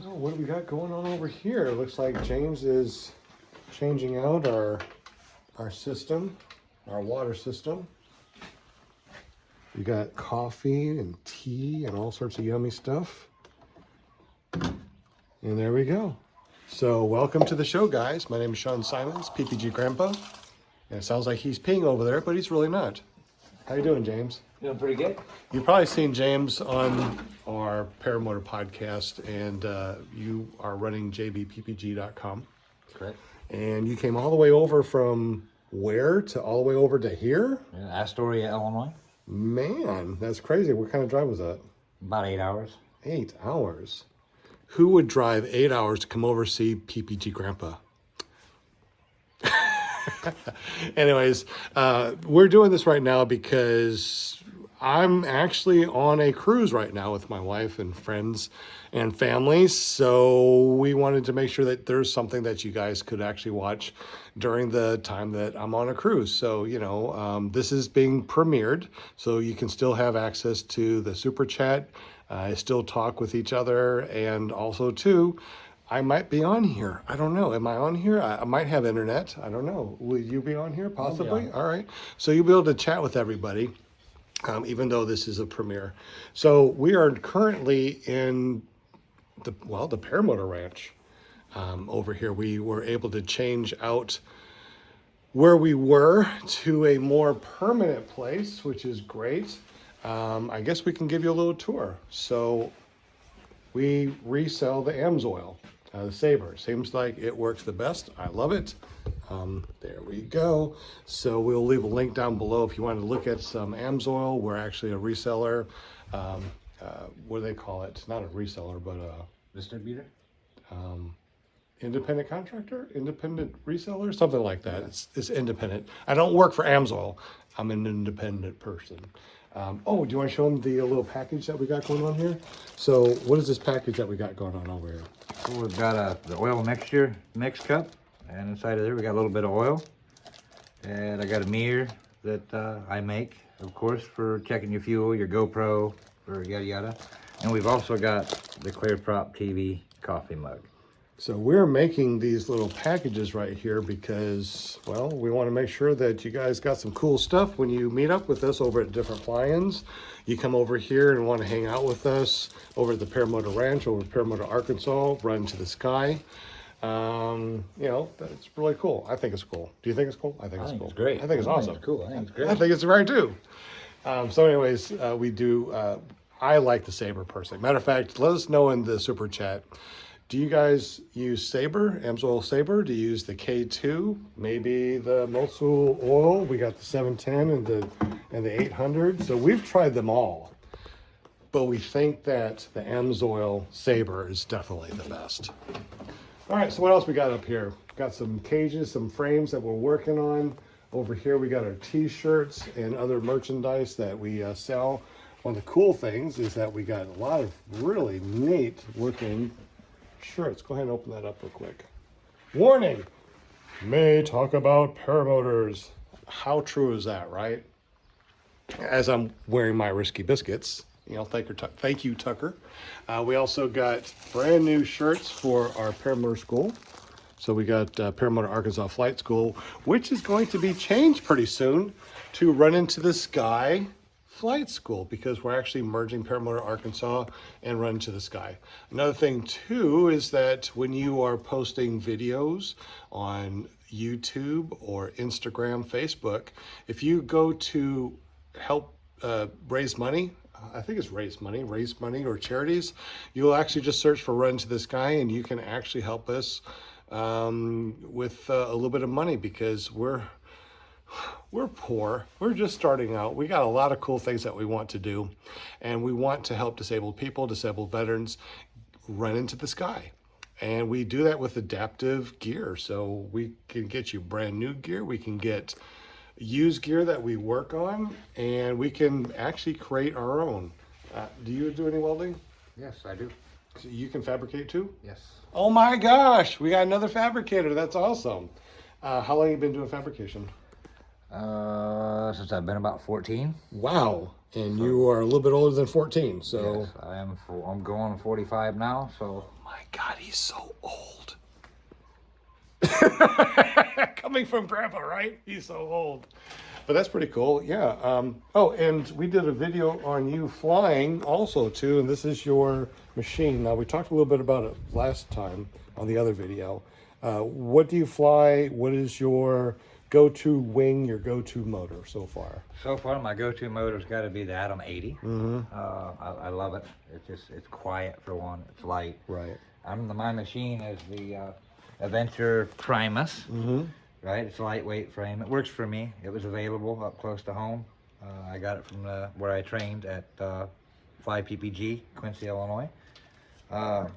Oh, what do we got going on over here? It looks like James is changing out our system, our water system. We got coffee and tea and all sorts of yummy stuff. And there we go. So welcome to the show, guys. My name is Symons, PPG Grandpa. And it sounds like he's peeing over there, but he's really not. How you doing, James? Doing pretty good. You've probably seen James on our Paramotor podcast, and you are running jbppg.com. Correct. And you came all the way over from where to all the way over to here? Yeah, Astoria, Illinois. Man, that's crazy. What kind of drive was that? About 8 hours. 8 hours. Who would drive 8 hours to come over see PPG Grandpa? Anyways, we're doing this right now because I'm actually on a cruise right now with my wife and friends and family. So we wanted to make sure that there's something that you guys could actually watch during the time that I'm on a cruise. So, this is being premiered, so you can still have access to the super chat. I still talk with each other, and also too, I might be on here. I don't know. Am I on here? I might have internet. I don't know. Will you be on here? Possibly. All right. So you'll be able to chat with everybody, even though this is a premiere. So we are currently in the Paramotor Ranch over here. We were able to change out where we were to a more permanent place, which is great. I guess we can give you a little tour. So we resell the AMSOIL. The Sabre. Seems like it works the best. I love it. There we go. So we'll leave a link down below if you want to look at some AMSOIL. We're actually a reseller. What do they call it? Not a reseller, but a Distributor? independent contractor, independent reseller, something like that. It's independent. I don't work for AMSOIL. I'm an independent person. Do you want to show them the little package that we got going on here? So what is this package that we got going on over here? So we've got the oil mixture mix cup, and inside of there we got a little bit of oil. And I got a mirror that I make, of course, for checking your fuel, your GoPro, or yada yada. And we've also got the Clear Prop TV coffee mug. So we're making these little packages right here because, well, we want to make sure that you guys got some cool stuff when you meet up with us over at different fly-ins. You come over here and want to hang out with us over at the Paramotor Ranch, over at Paramotor, Arkansas, Run to the Sky. That's really cool. I think it's cool. Do you think it's cool? I think it's cool. It's great. I think it's awesome. It's cool. I think it's great. I think it's right too. We do, I like the Sabre personally. Matter of fact, let us know in the super chat. Do you guys use Sabre, AMSOIL Sabre? Do you use the K2? Maybe the Mosul oil? We got the 710 and the 800. So we've tried them all. But we think that the AMSOIL Sabre is definitely the best. All right, so what else we got up here? Got some cages, some frames that we're working on. Over here we got our t-shirts and other merchandise that we sell. One of the cool things is that we got a lot of really neat looking shirts. Go ahead and open that up real quick. Warning! May talk about paramotors. How true is that, right? As I'm wearing my Risky Biscuits. Thank you, Tucker. We also got brand new shirts for our Paramotor School. So we got Paramotor Arkansas Flight School, which is going to be changed pretty soon to Run Into the Sky Flight School, because we're actually merging Paramotor Arkansas and Run to the Sky. Another thing too is that when you are posting videos on YouTube or Instagram, Facebook, if you go to help raise money, I think it's raise money or charities, you'll actually just search for Run to the Sky and you can actually help us with a little bit of money, because we're poor. We're just starting out. We got a lot of cool things that we want to do, and we want to help disabled people, disabled veterans run into the sky. And we do that with adaptive gear. So we can get you brand new gear. We can get used gear that we work on, and we can actually create our own. Do you do any welding? Yes, I do. So you can fabricate too? Yes. Oh my gosh, we got another fabricator. That's awesome. How long have you been doing fabrication? Since I've been about 14. Wow. And you are a little bit older than 14, so. Yes, I'm going on 45 now, so. My God, he's so old. Coming from Grandpa, right? He's so old. But that's pretty cool, yeah. Oh, and we did a video on you flying also, too, and this is your machine. Now, we talked a little bit about it last time on the other video. What do you fly? What is your go-to wing, your go-to motor so far? So far, my go-to motor's got to be the Atom 80. I love it. It's quiet for one. It's light. Right. My machine is the Adventure Primus. Right. It's a lightweight frame. It works for me. It was available up close to home. I got it from where I trained at Fly PPG, Quincy, Illinois. Like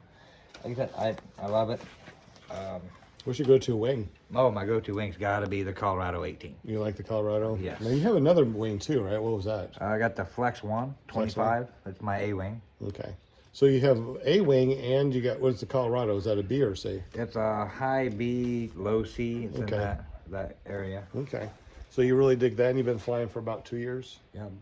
I said, I love it. What's your go-to wing? Oh, my go-to wing's got to be the Colorado 18. You like the Colorado? Yes. Now, you have another wing, too, right? What was that? I got the Flex 1, 25. That's my A wing. Okay. So you have a wing, and you got, what's the Colorado? Is that a B or C? It's a high B, low C. It's Okay. in that area. Okay. So you really dig that, and you've been flying for about 2 years?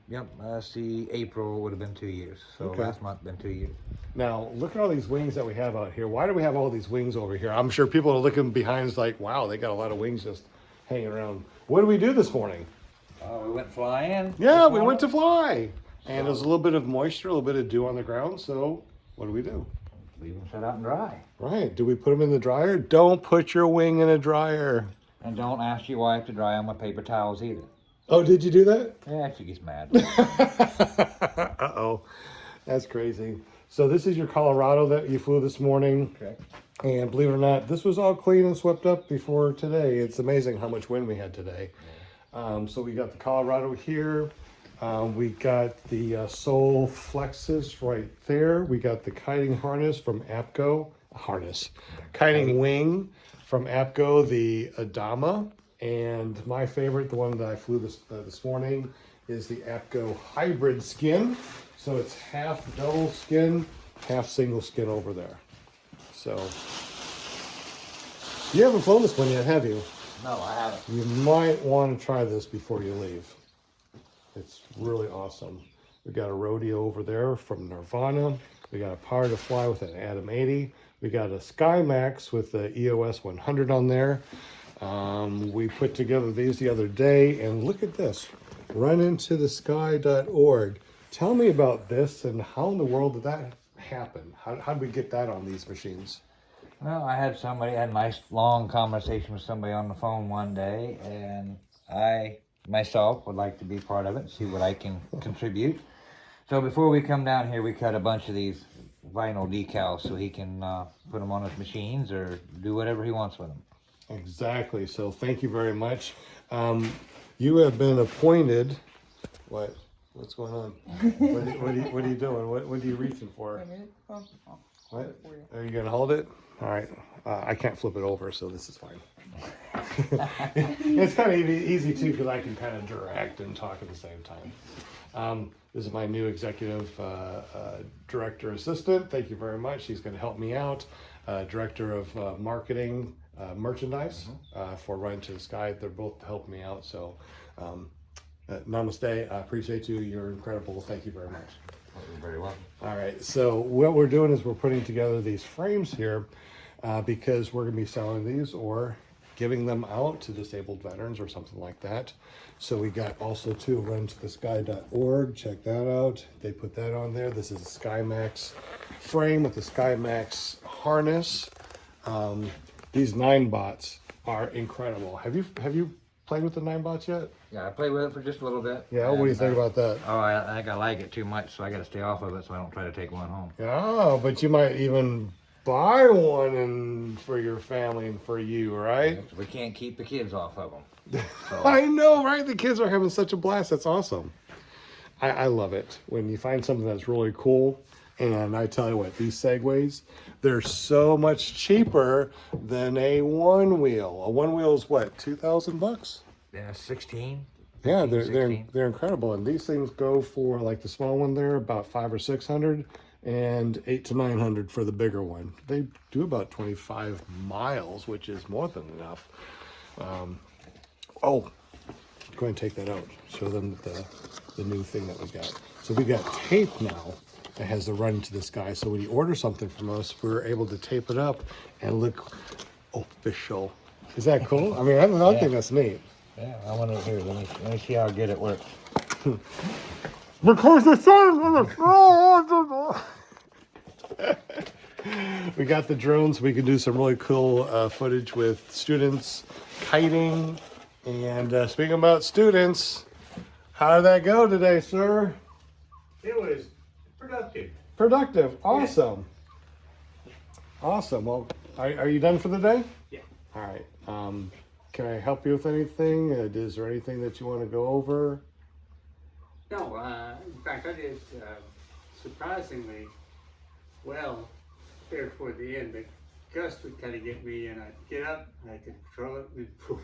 Yep. See, April would have been 2 years. So Okay. last month been 2 years. Now, look at all these wings that we have out here. Why do we have all these wings over here? I'm sure people are looking behind us like, wow, they got a lot of wings just hanging around. What did we do this morning? We went flying. Yeah, we went to fly. And there's a little bit of moisture, a little bit of dew on the ground, so what do? Leave them set out and dry. Right. Do we put them in the dryer? Don't put your wing in a dryer. And don't ask your wife to dry them with paper towels either. Oh, did you do that? Yeah, she gets mad. Uh-oh. That's crazy. So this is your Colorado that you flew this morning. Correct. And believe it or not, this was all clean and swept up before today. It's amazing how much wind we had today. So we got the Colorado here. We got the Soul Flexes right there. We got the kiting harness from APCO. Kiting wing from APCO, the Adama. And my favorite, the one that I flew this morning, is the APCO hybrid skin. So it's half double skin, half single skin over there. So you haven't flown this one yet, have you? No, I haven't. You might want to try this before you leave. It's really awesome. We got a rodeo over there from Nirvana. We got a Power to Fly with an Atom 80. We got a SkyMax with the EOS 100 on there. We put together these the other day, and look at this. RunIntoTheSky.org. Tell me about this, and how in the world did that happen? How did we get that on these machines? Well, I had a nice long conversation with somebody on the phone one day, and I myself would like to be part of it, see what I can contribute. So before we come down here, we cut a bunch of these vinyl decals so he can put them on his machines or do whatever he wants with them. Exactly. So thank you very much. You have been appointed. What's going on? What are you doing? What are you reaching for? What? Are you gonna hold it? All right. I can't flip it over, so this is fine. It's kind of easy too, because I can kind of direct and talk at the same time. This is my new executive director assistant. Thank you very much. She's going to help me out. Director of marketing, merchandise for Run to the Sky. They're both helping me out. So, namaste. I appreciate you. You're incredible. Thank you very much. You're very welcome. All right. So what we're doing is we're putting together these frames here because we're going to be selling these or giving them out to disabled veterans or something like that. So we got also to RunToTheSky.org. Check that out. They put that on there. This is a SkyMax frame with the SkyMax harness. These 9-bots are incredible. Have you played with the 9-bots yet? Yeah, I played with it for just a little bit. Yeah, what do you think about that? Oh, I think I like it too much, so I got to stay off of it so I don't try to take one home. Oh, but you might even buy one for your family and for you, right? We can't keep the kids off of them. So. I know, right? The kids are having such a blast. That's awesome. I love it when you find something that's really cool. And I tell you what, these Segways, they're so much cheaper than a one wheel. A one wheel is what, $2,000? Yeah, 16. Yeah, 16. they're incredible. And these things go for, like the small one there, about $500 or $600, and $800 to $900 for the bigger one. They do about 25 miles, which is more than enough. go ahead and take that out. Show them the new thing that we got. So we got tape now that has the Run Into the Sky. So when you order something from us, we're able to tape it up and look official. Is that cool? I mean, I think that's neat. Yeah, I want to hear. Let me see how good it works. Because the sun we got the drones. We can do some really cool footage with students kiting. And speaking about students, how did that go today, sir? It was productive. Productive. Awesome. Awesome. Well, are you done for the day? Yeah. All right. Can I help you with anything? Is there anything that you want to go over? No, in fact, I did surprisingly well there toward the end, but Gus would kind of get me, and I'd get up, and I could control it, and poof,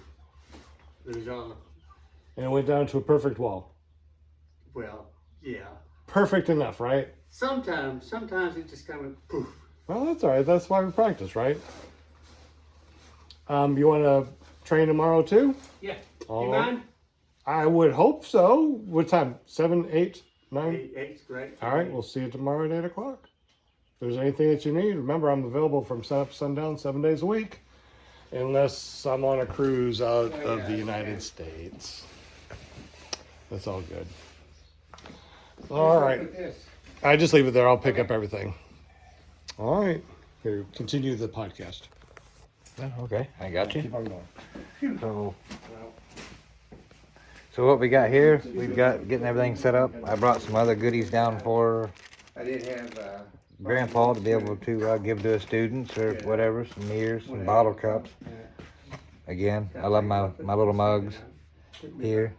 lose all. And it went down to a perfect wall. Well, yeah. Perfect enough, right? Sometimes it just kind of poof. Well, that's all right. That's why we practice, right? You want to train tomorrow too? Yeah. Oh. You mind? I would hope so. What time? 7, 8, 9? Eight's great. All right. We'll see you tomorrow at 8 o'clock. If there's anything that you need, remember I'm available from sun up to sundown 7 days a week. Unless I'm on a cruise out of the United States. That's all good. All right. Look at this. I just leave it there. I'll pick up everything. All right. Here, continue the podcast. Oh, okay, I got you. Keep on going. So what we got here, we've got getting everything set up. I brought some other goodies down for I did have Grandpa to be able to give to his students or whatever, some mirrors, some bottle cups. Again, I love my little mugs here.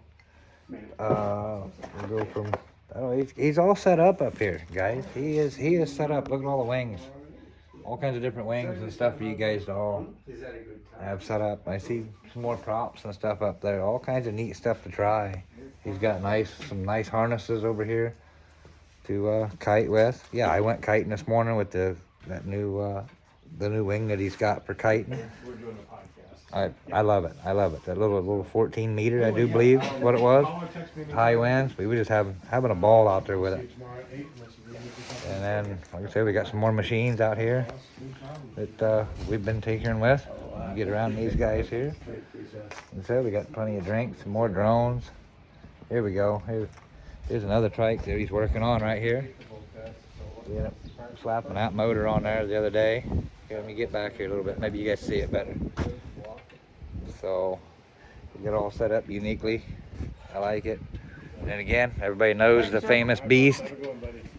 We'll go from, I don't know, he's all set up here, guys. He is set up. Look at all the wings. All kinds of different wings and stuff for you guys to all have set up. I see some more props and stuff up there. All kinds of neat stuff to try. He's got some nice harnesses over here to kite with. Yeah, I went kiting this morning with the new wing that he's got for kiting. We're doing a podcast. I love it. I love it. That little 14 meter, I do believe, what it was. High winds. We were just having a ball out there with it. And then, like I said, we got some more machines out here that we've been tinkering with. Get around these guys here. And so we got plenty of drinks, some more drones. Here we go. Here's another trike that he's working on right here. Yeah, slapping that motor on there the other day. Here, let me get back here a little bit. Maybe you guys see it better. So we got it all set up uniquely. I like it. And again, everybody knows the famous beast.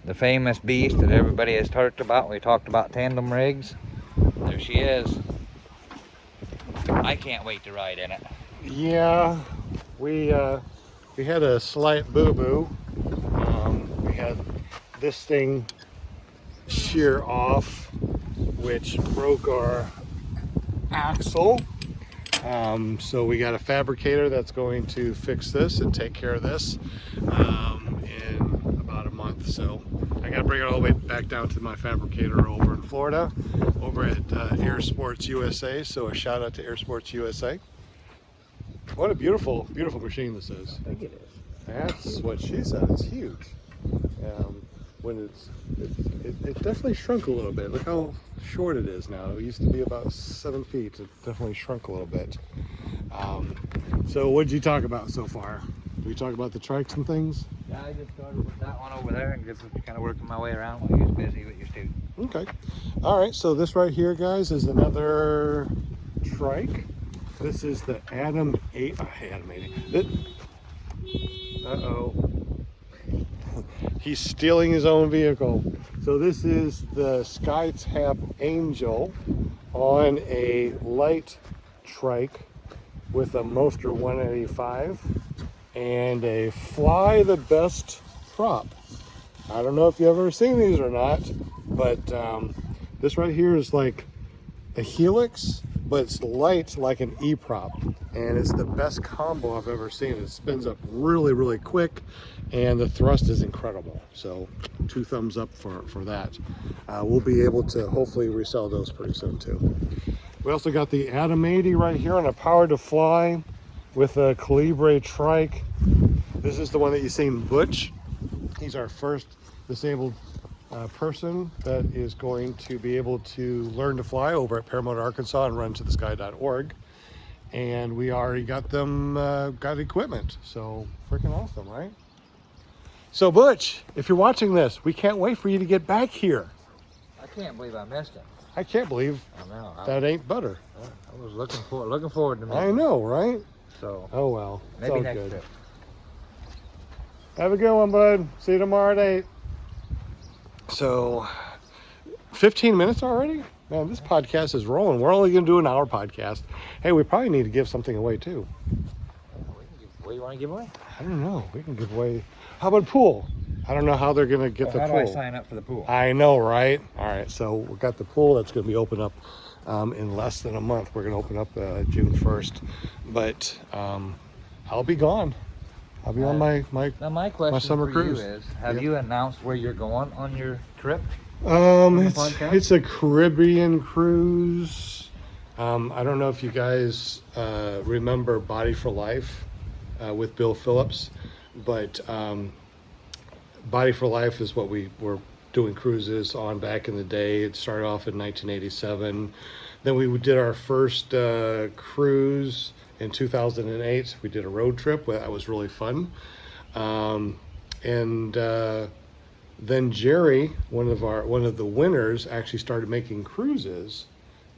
The famous beast that everybody has talked about when we talked about tandem rigs. There she is. I can't wait to ride in it. Yeah, we had a slight boo-boo. We had this thing shear off, which broke our axle. So we got a fabricator that's going to fix this and take care of this in about a month. So I got to bring it all the way back down to my fabricator over in Florida, over at Air Sports USA. So a shout out to Air Sports USA. What a beautiful, beautiful machine this is. I think it is. That's what she said. It's huge. When it definitely shrunk a little bit. Look how short it is now. It used to be about 7 feet. It definitely shrunk a little bit. So what did you talk about so far? Did we talk about the trikes and things? Yeah, I just started with that one over there and just kind of working my way around while you was busy with your student. Okay. All right. So this right here, guys, is another trike. This is the Adam 8. Adam 80. Uh-oh. He's stealing his own vehicle. So this is the SkyTap Angel on a light trike with a Moster 185 and a Fly the Best prop. I don't know if you've ever seen these or not, but this right here is like a Helix, but it's light like an E-prop, and it's the best combo I've ever seen. It spins up really, really quick, and the thrust is incredible. So 2 thumbs up for that. We'll be able to hopefully resell those pretty soon too. We also got the Adam 80 right here on a Power to Fly with a Calibre trike. This is the one that you've seen, Butch. He's our first disabled person that is going to be able to learn to fly over at Paramotor, Arkansas and RunIntoTheSky.org. And we already got them, got equipment. So freaking awesome, right? So Butch, if you're watching this, we can't wait for you to get back here. I can't believe I missed it. I can't believe I know. that ain't butter. I was looking forward to meeting. I know, right? So Oh well, it's maybe all next good. trip. Have a good one, bud. See you tomorrow at 8. So, 15 minutes already? Man, this podcast is rolling. We're only going to do an hour podcast. Hey, we probably need to give something away too. What do you want to give away? I don't know. We can give away. How about pool? I don't know how they're going to get the How pool. do I sign up for the pool? I know, right? All right, so we got the pool that's going to be open up in less than a month. We're going to open up June 1st, but I'll be gone. I'll be on my Now my question summer for cruise. you is: Have Yep. you announced where you're going on your trip? the podcast? It's a Caribbean cruise. I don't know if you guys remember Body for Life with Bill Phillips, but Body for Life is what we were doing cruises on back in the day. It started off in 1987. Then we did our first cruise in 2008. We did a road trip. That was really fun. Then Jerry, one of the winners, actually started making cruises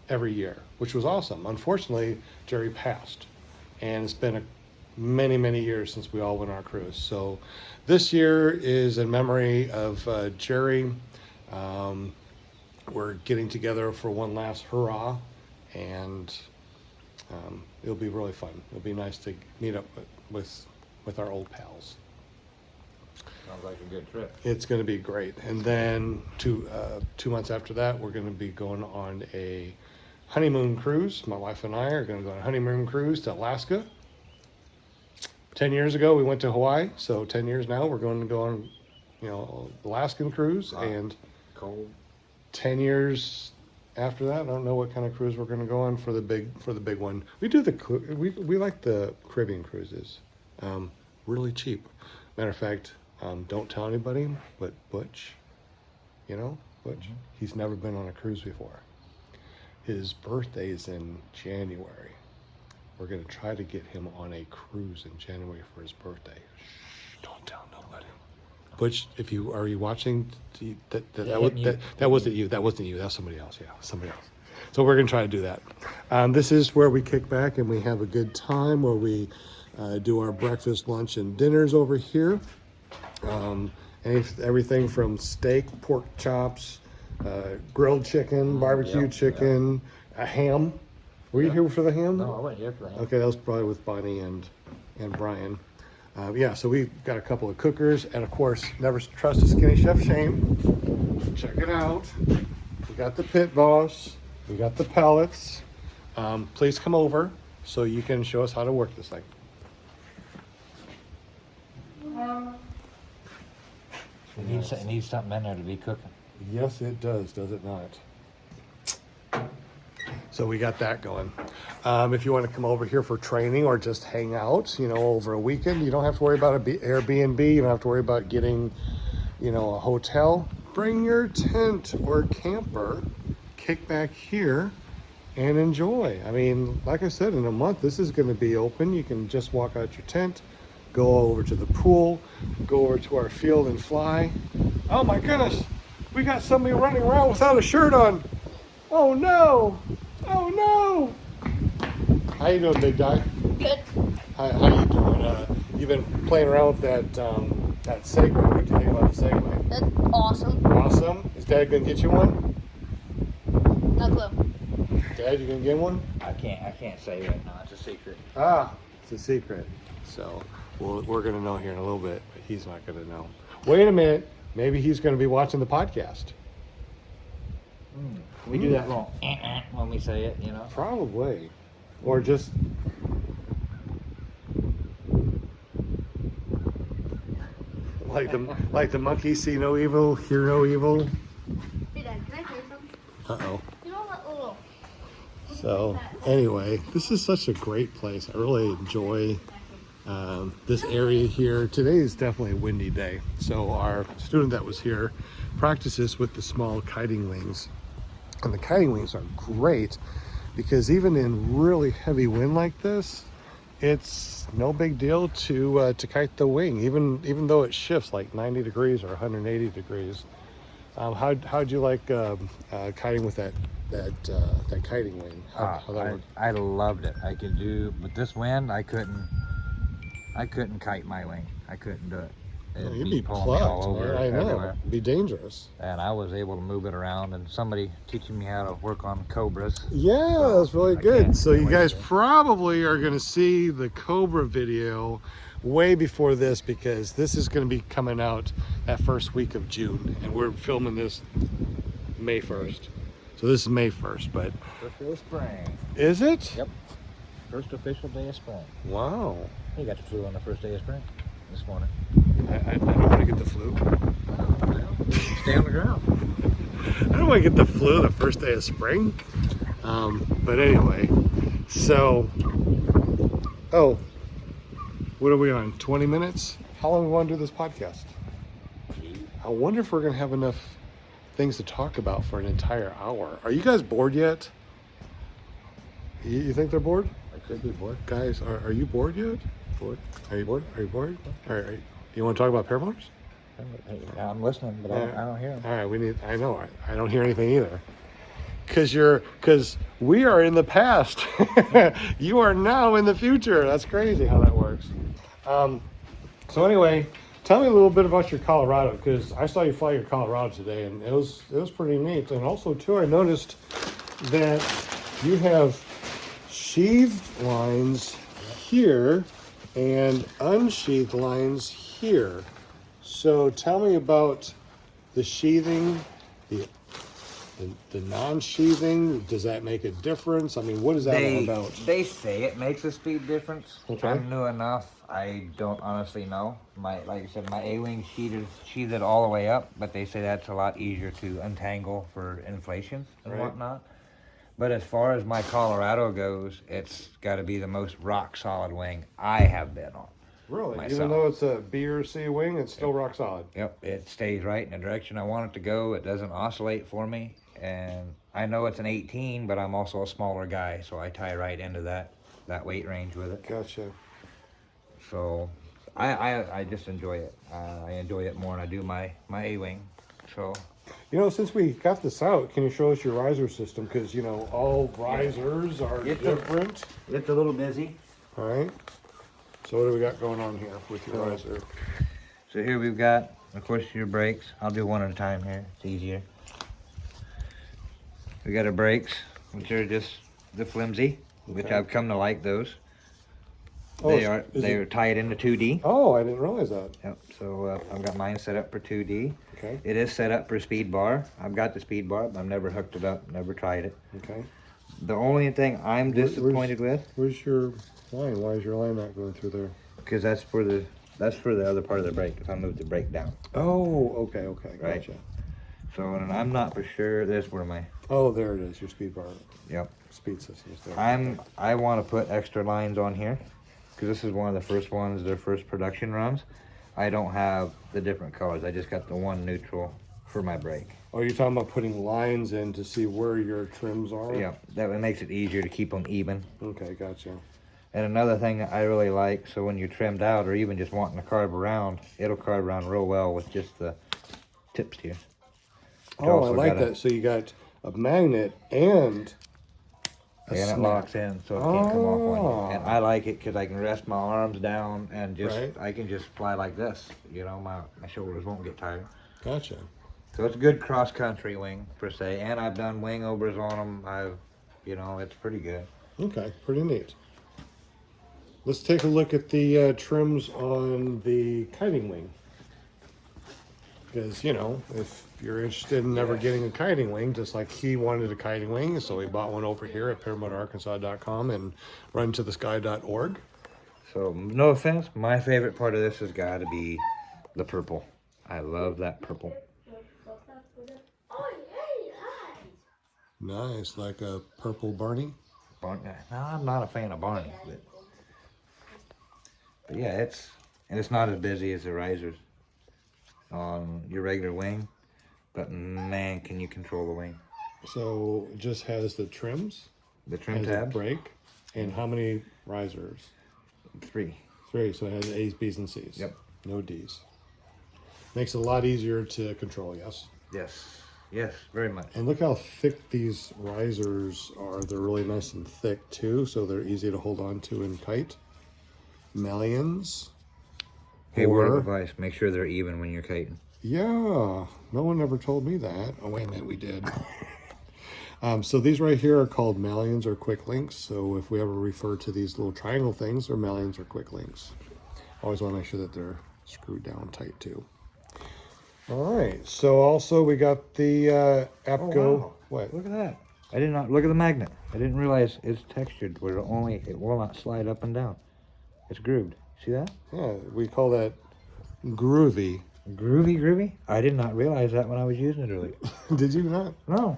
every year, which was awesome. Unfortunately, Jerry passed, and it's been many years since we all went on our cruise. So this year is in memory of Jerry. We're getting together for one last hurrah, and it'll be really fun. It'll be nice to meet up with our old pals. Sounds like a good trip. It's going to be great. And then 2 months after that, we're going to be going on a honeymoon cruise. My wife and I are going to go on a honeymoon cruise to Alaska. 10 years ago, we went to Hawaii. So 10 years now, we're going to go on, Alaskan cruise. Wow. And Cold. 10 years after that, I don't know what kind of cruise we're going to go on for the big one. We do we like the Caribbean cruises. Really cheap. Matter of fact, don't tell anybody, but Butch, Butch, he's never been on a cruise before. His birthday is in January. We're going to try to get him on a cruise in January for his birthday. Shh, don't tell nobody. Butch, are you watching? That wasn't you. That wasn't you. That's somebody else. Yeah, somebody else. So we're going to try to do that. This is where we kick back and we have a good time, where we do our breakfast, lunch, and dinners over here. Everything from steak, pork chops, grilled chicken, barbecue chicken, a ham. Were you here for the ham? No, I wasn't here for the ham. Okay, that was probably with Bonnie and Brian. So we got a couple of cookers, and of course, never trust a skinny chef Shane. Check it out. We got the pit boss. We got the pellets. Please come over so you can show us how to work this thing. It needs something in there to be cooking. Yes, it does it not? So we got that going. If you want to come over here for training or just hang out, over a weekend, you don't have to worry about an Airbnb. You don't have to worry about getting, a hotel. Bring your tent or camper, kick back here, and enjoy. I mean, like I said, in a month, this is going to be open. You can just walk out your tent, go over to the pool, go over to our field and fly. Oh my goodness, we got somebody running around without a shirt on. Oh no, oh no. How you doing, big guy? Good. How you doing? You've been playing around with that Segway. What do you think about the Segway? That's awesome. Awesome. Is Dad gonna get you one? No clue. Dad, you gonna get one? I can't say right now. It's a secret. It's a secret. So we're gonna know here in a little bit, but he's not gonna know. Wait a minute. Maybe he's gonna be watching the podcast. Can we do that long when we say it, Probably. Or just like the monkey, see no evil, hear no evil. Hey Dad, can I say something? Uh-oh. You know that little So anyway, this is such a great place. I really enjoy this area here. Today is definitely a windy day. So our student that was here practices with the small kiting wings. And the kiting wings are great because even in really heavy wind like this, it's no big deal to kite the wing, even though it shifts like 90 degrees or 180 degrees. How'd you like kiting with that kiting wing? How that work? I loved it. I could do, but this wind, I couldn't kite my wing. I couldn't do it. It'd You'd be pulling me all plucked, over man. I know. everywhere. It'd be dangerous. And I was able to move it around, and somebody teaching me how to work on cobras. Yeah, that's really I good. can't So you wait guys to- probably are going to see the Cobra video way before this because this is going to be coming out that first week of June, and we're filming this May 1st. So this is May 1st, but First day of spring. is it? Yep. First official day of spring. Wow. You got the flu on the first day of spring this morning. I don't want to get the flu. Stay on the ground. I don't want to get the flu the first day of spring. But anyway, so, what are we on? 20 minutes? How long do we want to do this podcast? I wonder if we're going to have enough things to talk about for an entire hour. Are you guys bored yet? You think they're bored? I could be bored. Guys, are you bored yet? Bored. Are you bored? Are you bored? All right. You want to talk about paramotors? I'm listening, but I don't hear them. All right, I know. I don't hear anything either. Because we are in the past. You are now in the future. That's crazy how that works. So anyway, tell me a little bit about your Colorado, because I saw you fly your Colorado today, and it was pretty neat. And also too, I noticed that you have sheathed lines here and unsheathed lines here. So tell me about the sheathing, the non-sheathing. Does that make a difference? I mean, what is that all about? They say it makes a speed difference. Okay. I'm new enough. I don't honestly know. Like I said, my A-wing sheathed all the way up, but they say that's a lot easier to untangle for inflation and Right. whatnot. But as far as my Colorado goes, it's got to be the most rock solid wing I have been on. Really? myself. Even though it's a B or C wing, it's still rock solid. Yep, it stays right in the direction I want it to go. It doesn't oscillate for me. And I know it's an 18, but I'm also a smaller guy, so I tie right into that weight range with it. Gotcha. So I just enjoy it. I enjoy it more than I do my A-wing. So You know, since we got this out, can you show us your riser system? Because, you know, all risers are different. it's a little busy. All right. So what do we got going on here with your riser? So here we've got, of course, your brakes. I'll do one at a time here. It's easier. We got our brakes, which are just the flimsy, which Okay. I've come to like those. Oh, They are tied into 2D. Oh, I didn't realize that. Yep. So I've got mine set up for 2D. Okay. It is set up for speed bar. I've got the speed bar, but I've never hooked it up, never tried it. Okay. The only thing I'm disappointed with, Where's your line? Why is your line not going through there? because that's for the other part of the brake. If I move the brake down, Oh, okay. Right. Gotcha. so and I'm not for sure. That's where my Oh, there it is. Your speed bar, yep. speed system is there. I want to put extra lines on here because this is one of the first ones, their first production runs. I don't have the different colors. I just got the one neutral for my brake. Oh, you're talking about putting lines in to see where your trims are? Yeah, that makes it easier to keep them even. Okay, gotcha. And another thing that I really like, so when you're trimmed out or even just wanting to carve around, it'll carve around real well with just the tips here. You Oh, I also like got a- that. So you got a magnet and a And it snap. locks in, so it can't come off on Oh. you. And I like it because I can rest my arms down and just Right. I can just fly like this. You know, my shoulders won't get tired. Gotcha. So it's a good cross country wing per se. And I've done wing overs on them. It's pretty good. Okay, pretty neat. Let's take a look at the trims on the kiting wing. Because, you know, if you're interested in never getting a kiting wing, just like he wanted a kiting wing, so he bought one over here at paramotorarkansas.com and RunIntoTheSky.org. So no offense, my favorite part of this has got to be the purple. I love that purple. Nice, like a purple Barney. No, I'm not a fan of Barney, but yeah, it's not as busy as the risers on your regular wing, but man, can you control the wing. So it just has the trims, The trim has a tabs, brake, and how many risers? 3. 3, so it has A's, B's, and C's. Yep. No D's. Makes it a lot easier to control, yes? Yes, very much. And look how thick these risers are. They're really nice and thick too, so they're easy to hold on to and kite. Mullions. Hey, word of Or- advice, make sure they're even when you're kiting. Yeah, no one ever told me that. Oh, wait a minute, we did. So these right here are called mullions or quick links. So if we ever refer to these little triangle things, they're mullions or quick links. Always want to make sure that they're screwed down tight too. All right, so also we got the APCO. Oh, wow. What? Look at that. I did not look at the magnet. I didn't realize it's textured where it will not slide up and down. It's grooved. See that? Yeah, we call that groovy. Groovy? I did not realize that when I was using it earlier. Did you not? No.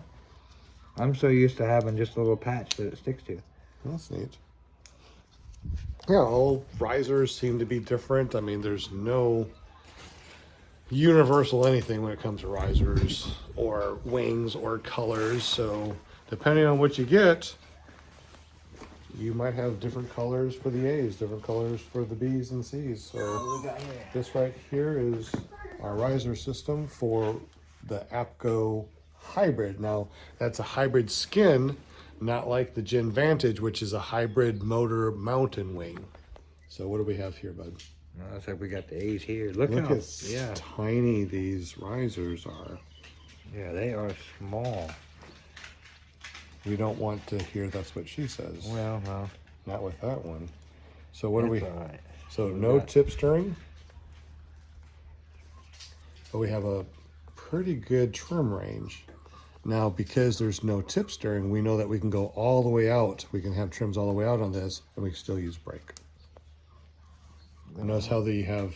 I'm so used to having just a little patch that it sticks to. That's neat. Yeah, all risers seem to be different. I mean, there's no universal anything when it comes to risers or wings or colors. So depending on what you get, you might have different colors for the A's, different colors for the B's and C's. So this right here is our riser system for the APCO hybrid. Now that's a hybrid skin, not like the Gen Vantage, which is a hybrid motor mountain wing. So what do we have here, bud? No, looks like we got the A's here. Look Look how, at tiny these risers are. yeah, they are small. We don't want to hear that's what she says. Well, no. Not with that one. So what do we? That's all right. So We no got- tip steering. But we have a pretty good trim range. Now, because there's no tip steering, we know that we can go all the way out. We can have trims all the way out on this, and we can still use brake. And notice how they have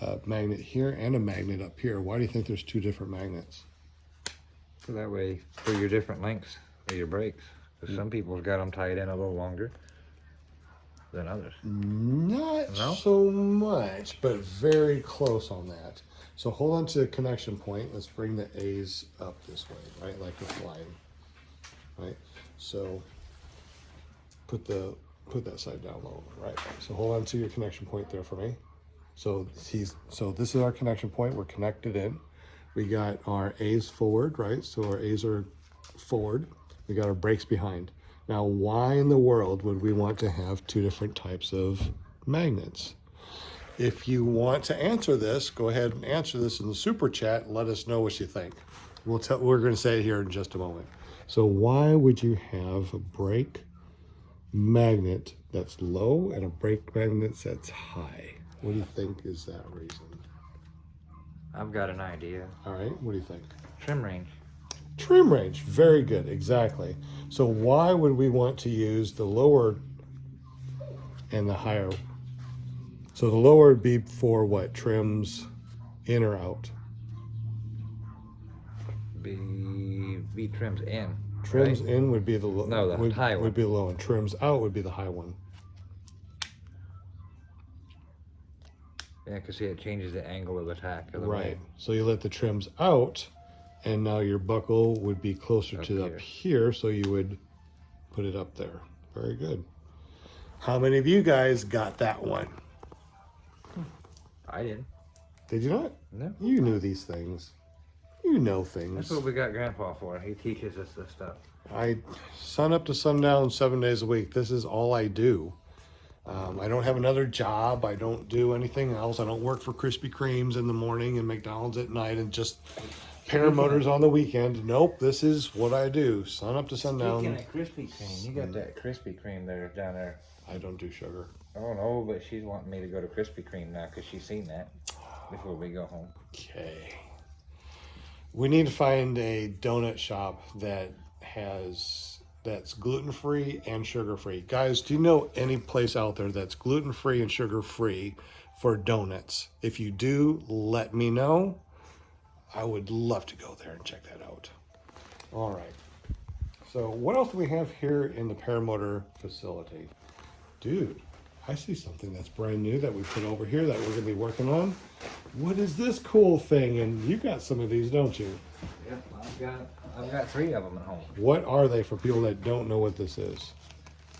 a magnet here and a magnet up here. Why do you think there's 2 different magnets? So that way, for your different lengths of your brakes. 'Cause some people's got them tied in a little longer than others. Not No? so much, but very close on that. So hold on to the connection point. Let's bring the A's up this way, right? Like a flying, right? So put that side down low, right? So hold on to your connection point there for me. So this is our connection point. We're connected in. We got our A's forward, right? So our A's are forward. We got our brakes behind. Now, why in the world would we want to have 2 different types of magnets? If you want to answer this, go ahead and answer this in the super chat and let us know what you think. We're going to say it here in just a moment. So why would you have a brake magnet that's low and a brake magnet that's high? What do you think is that reason? I've got an idea. All right, what do you think? Trim range. Trim range, very good, exactly. So why would we want to use the lower and the higher? So the lower would be for what? Trims in or out? Be trims in. Trims right? in would be the low. No, the high one. Would be the low one. Trims out would be the high one. Yeah, because see, it changes the angle of attack of the Right. wing. So you let the trims out, and now your buckle would be closer to up here, so you would put it up there. Very good. How many of you guys got that one? I did. Did you not? No. You knew these things. You know That's things. what we got Grandpa for. He teaches us this stuff. I sun up to sundown 7 days a week. This is all I do. I don't have another job. I don't do anything else. I don't work for Krispy Kremes in the morning and McDonald's at night and just paramotors on the weekend. Nope, this is what I do. Sun up to sundown. Speaking of Krispy Kreme, you got that Krispy Kreme there down there. I don't do sugar. Oh no, but she's wanting me to go to Krispy Kreme now because she's seen that before we go home. Okay. We need to find a donut shop that's gluten-free and sugar-free. Guys, do you know any place out there that's gluten-free and sugar-free for donuts? If you do, let me know. I would love to go there and check that out. All right. So what else do we have here in the Paramotor facility? Dude, I see something that's brand new that we put over here that we're gonna be working on. What is this cool thing? And you got some of these, don't you? Yep, I've got 3 of them at home. What are they for people that don't know what this is?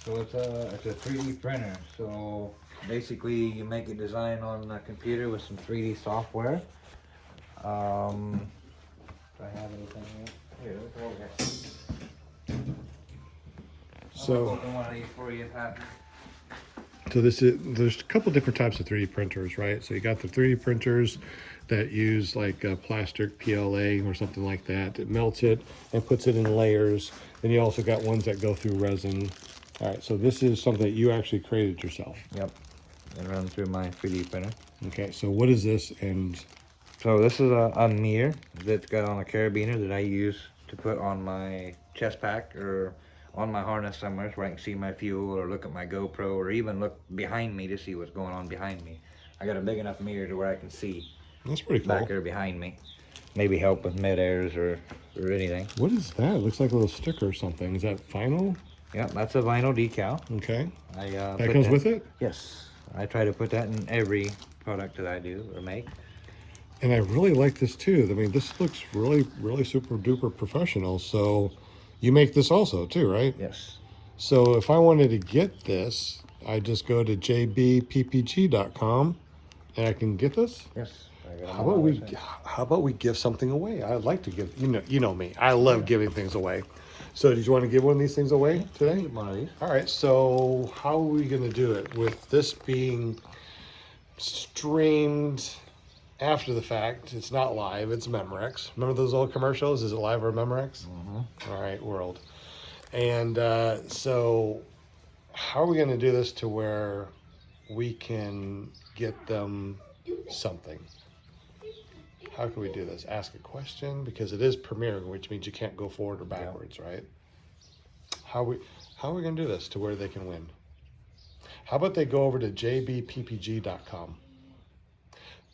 So it's a 3D printer. So basically you make a design on the computer with some 3D software. Do I have anything here? Here, look over here. So, Open one of these for you, Pat. so there's a couple different types of 3D printers, right? So you got the 3D printers that use like plastic PLA or something like that. It melts it and puts it in layers. Then you also got ones that go through resin. All right, so this is something that you actually created yourself. Yep. And run through my 3D printer. Okay, so what is this? And So this is a mirror that's got on a carabiner that I use to put on my chest pack or on my harness somewhere where I can see my fuel or look at my GoPro or even look behind me to see what's going on behind me. I got a big enough mirror to where I can see that's pretty cool. back there behind me. Maybe help with mid-airs or anything. What is that? It looks like a little sticker or something. Is that vinyl? Yep, that's a vinyl decal. Okay. That Comes with it? Yes. I try to put that in every product that I do or make. And I really like this too. I mean, this looks really, really super duper professional. So you make this also too, right? Yes. So if I wanted to get this, I just go to jbppg.com and I can get this. Yes. I got How about we give something away? I'd like to give, you know me. I love giving things away. So did you want to give one of these things away today? one of these. All right. So how are we going to do it with this being streamed after the fact? It's not live, it's Memorex. Remember those old commercials? Is it live or Memorex? All right, world. And so how are we going to do this to where we can get them something? How can we do this? Ask a question, because it is premiering, which means you can't go forward or backwards, right? How are we going to do this to where they can win? How about they go over to jbppg.com,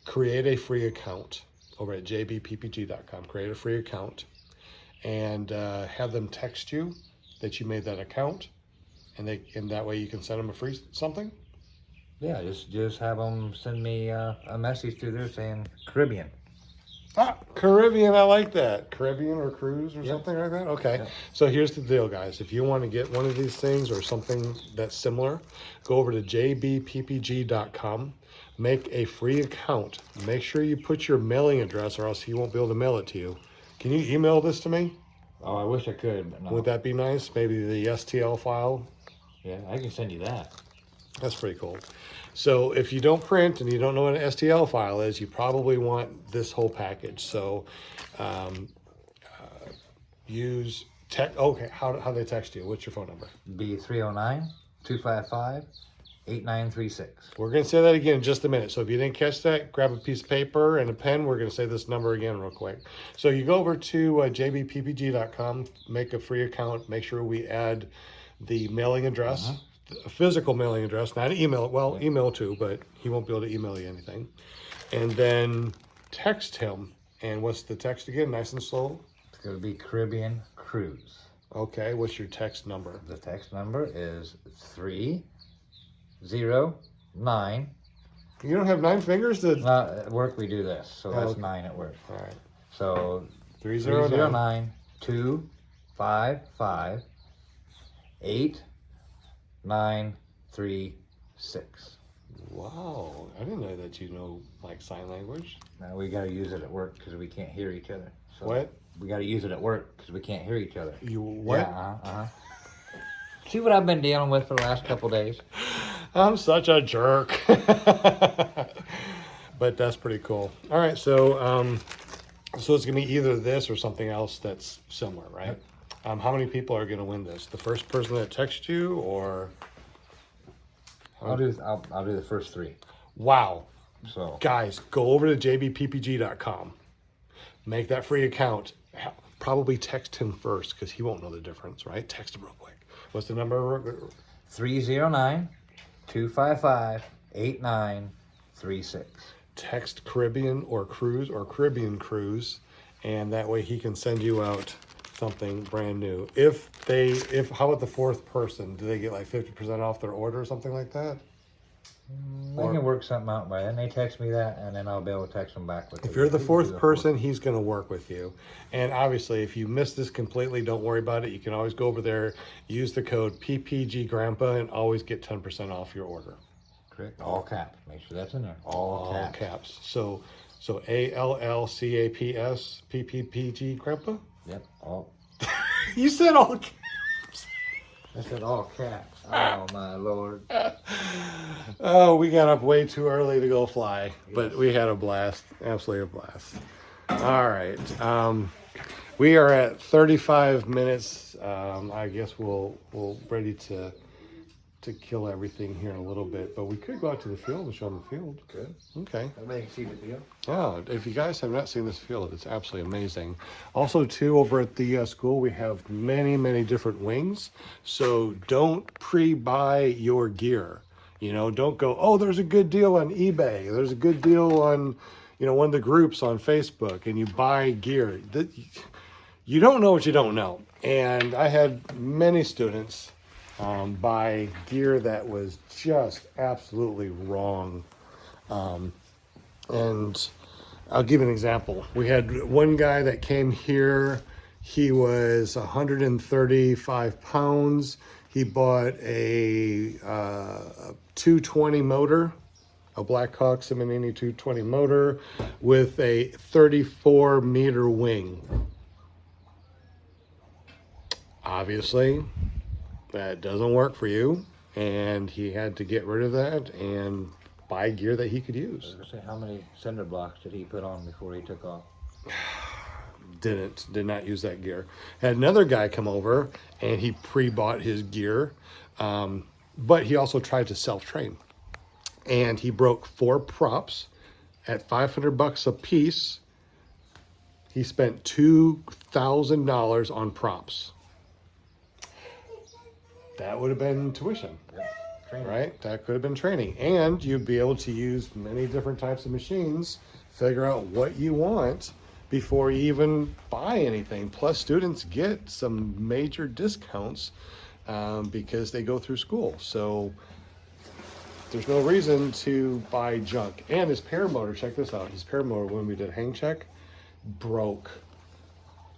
create a free account over at jbppg.com, create a free account, and have them text you that you made that account, and that way you can send them a free something. Yeah, just have them send me a message through there saying Caribbean. Ah, Caribbean, I like that. Caribbean or cruise or something like that? Okay. Yep. So here's the deal, guys. If you want to get one of these things or something that's similar, go over to jbppg.com, make a free account. Make sure you put your mailing address or else he won't be able to mail it to you. Can you email this to me? Oh, I wish I could, but no. Would that be nice? Maybe the STL file? Yeah, I can send you that. That's pretty cool. So if you don't print and you don't know what an STL file is, you probably want this whole package. So use tech. Okay, how do they text you? What's your phone number? Be 309-255-8936. We're going to say that again in just a minute. So if you didn't catch that, grab a piece of paper and a pen. We're going to say this number again real quick. So you go over to jbppg.com, make a free account, make sure we add the mailing address. A physical mailing address, not an email. Well, email too, but he won't be able to email you anything. And then text him. And what's the text again? Nice and slow. It's going to be Caribbean Cruise. Okay, what's your text number? The text number is 309. You don't have 9 fingers to... At work we do this, so that's okay. 9 at work. All right. So 309. 309-255-8936. Wow, I didn't know that you know like sign language. Now we got to use it at work because we can't hear each other. So What? We got to use it at work because we can't hear each other. You what? Yeah, See what I've been dealing with for the last couple days? I'm such a jerk. But that's pretty cool. All right, so so it's gonna be either this or something else that's similar, right? Yep. How many people are gonna win this? The first person that texts you, or I'll do the first 3. wow, So guys, go over to jbppg.com, make that free account. Probably text him first because he won't know the difference, right? Text him real quick. What's the number? 309-255-8936. Text Caribbean or Cruise or Caribbean Cruise, and that way he can send you out something brand new. How about the fourth person? Do they get like 50% off their order or something like that? I can work something out by then. They text me that, and then I'll be able to text them back with If you're the fourth person, he's going to work with you. And obviously, if you miss this completely, don't worry about it. You can always go over there, use the code PPG Grandpa, and always get 10% off your order. Correct. All caps. Make sure that's in there. All caps. So ALLCAPS PPPG Grandpa? Yep. All. You said all caps. I said all caps. Oh my Lord. Oh, we got up way too early to go fly, but we had a blast. Absolutely a blast. All right. We are at 35 minutes. I guess we'll ready to kill everything here in a little bit, but we could go out to the field and show them the field. Good. Okay. Everybody can see the field. Yeah, if you guys have not seen this field, it's absolutely amazing. Also, too, over at the school, we have many, many different wings. So don't pre-buy your gear. You know, don't go, oh, there's a good deal on eBay. There's a good deal on, one of the groups on Facebook, and you buy gear. You don't know what you don't know. And I had many students buy gear that was just absolutely wrong. And I'll give you an example. We had one guy that came here. He was 135 pounds. He bought a 220 motor, a Blackhawk Symons 220 motor with a 34 meter wing. Obviously, that doesn't work for you, and he had to get rid of that and buy gear that he could use. I was gonna say, how many cinder blocks did he put on before he took off? Did not use that gear. Had another guy come over and he pre-bought his gear, but he also tried to self-train, and he broke 4 props at $500 a piece. He spent $2,000 on props. That would have been tuition. Training. Right? That could have been training. And you'd be able to use many different types of machines, figure out what you want before you even buy anything. Plus, students get some major discounts because they go through school. So there's no reason to buy junk. And his paramotor, check this out. His paramotor, when we did hang check, broke.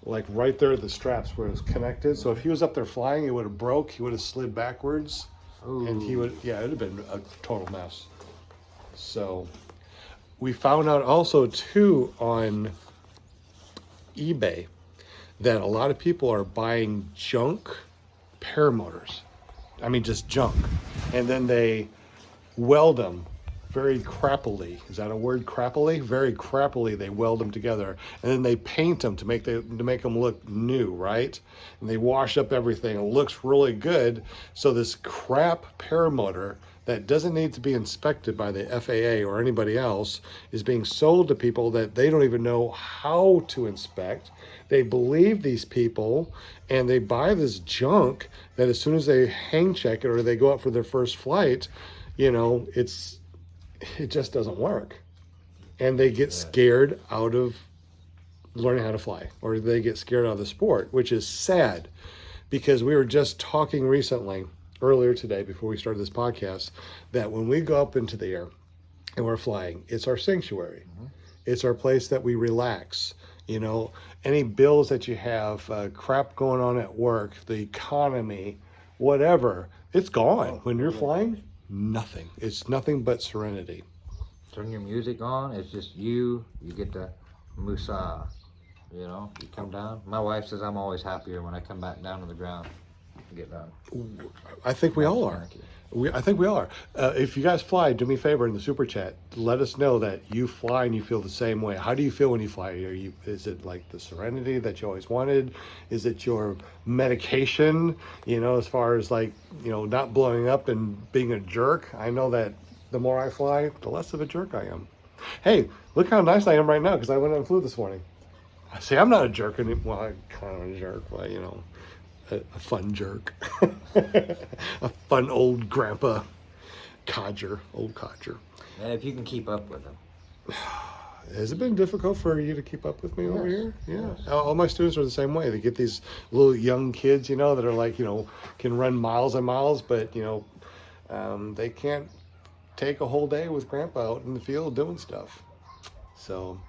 Like right there, the straps where it was connected. So if he was up there flying, it would have broke. He would have slid backwards. Ooh. And it would have been a total mess. So we found out also too on eBay that a lot of people are buying junk paramotors. I mean, just junk. And then they weld them very crappily. Is that a word, crappily? Very crappily, they weld them together. And then they paint them to make them look new, right? And they wash up everything. It looks really good. So this crap paramotor that doesn't need to be inspected by the FAA or anybody else is being sold to people that they don't even know how to inspect. They believe these people and they buy this junk that as soon as they hang check it or they go out for their first flight, it just doesn't work. And they get scared out of learning how to fly, or they get scared out of the sport, which is sad because we were just talking earlier today before we started this podcast, that when we go up into the air and we're flying, it's our sanctuary. Mm-hmm. It's our place that we relax. Any bills that you have, crap going on at work, the economy, whatever, it's gone. When you're flying, nothing. It's nothing but serenity. Turn your music on. It's just you get the Musa. You come down. My wife says I'm always happier when I come back down to the ground and get done. I think we all are. I think we all are. If you guys fly, do me a favor in the super chat. Let us know that you fly and you feel the same way. How do you feel when you fly? Is it like the serenity that you always wanted? Is it your medication? As far as not blowing up and being a jerk. I know that the more I fly, the less of a jerk I am. Hey, look how nice I am right now because I went and flew this morning. See, I'm not a jerk anymore. Well, I'm kind of a jerk, but a fun jerk. A fun old grandpa old codger. And if you can keep up with them. Has it been difficult for you to keep up with me over Yes. here? Yeah. Yes. All my students are the same way. They get these little young kids, you know, that are like, you know, can run miles and miles, but, you know, they can't take a whole day with grandpa out in the field doing stuff. So,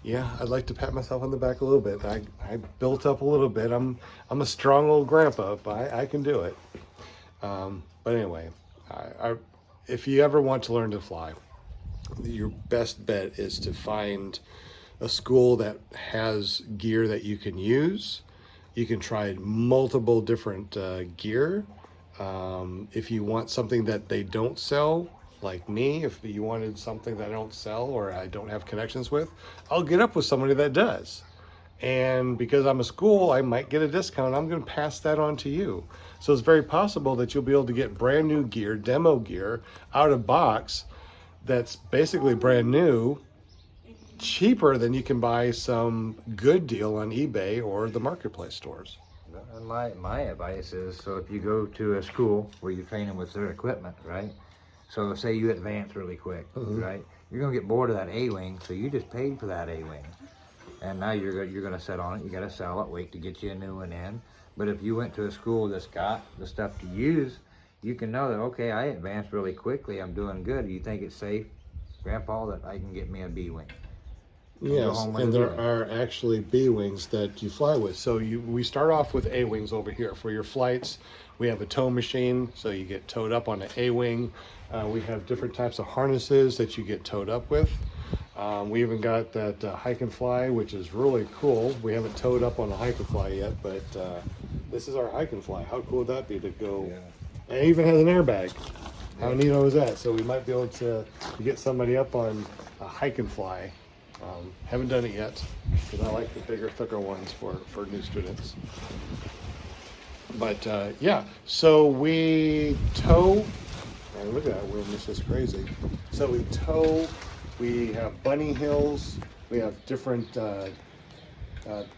yeah, I'd like to pat myself on the back a little bit. I built up a little bit. I'm a strong old grandpa, but I can do it. But anyway, if you ever want to learn to fly, your best bet is to find a school that has gear that you can use. You can try multiple different gear. If you want something that they don't sell, like me, if you wanted something that I don't sell or I don't have connections with, I'll get up with somebody that does. And because I'm a school, I might get a discount. I'm going to pass that on to you. So it's very possible that you'll be able to get brand new gear, demo gear, out of box that's basically brand new, cheaper than you can buy some good deal on eBay or the marketplace stores. And my advice is, so if you go to a school where you're training with their equipment, right? So say you advance really quick, right? You're gonna get bored of that A-wing, so you just paid for that A-wing. And now you're gonna set on it, you gotta sell it, wait to get you a new one in. But if you went to a school that's got the stuff to use, you can know that, okay, I advanced really quickly, I'm doing good. Do you think it's safe, Grandpa, that I can get me a B-wing? Yes, home with and a there B-wing. are actually B-wings that you fly with. So we start off with A-wings over here for your flights. We have a tow machine, so you get towed up on an A-wing. We have different types of harnesses that you get towed up with. We even got that hike and fly, which is really cool. We haven't towed up on a hike and fly yet, but this is our hike and fly. How cool would that be to go? Yeah. And it even has an airbag. How neat is that? So we might be able to get somebody up on a hike and fly. Haven't done it yet because I like the bigger, thicker ones for new students. But yeah, so we tow. Man, look at that wind, this is crazy. So we tow, we have bunny hills, we have different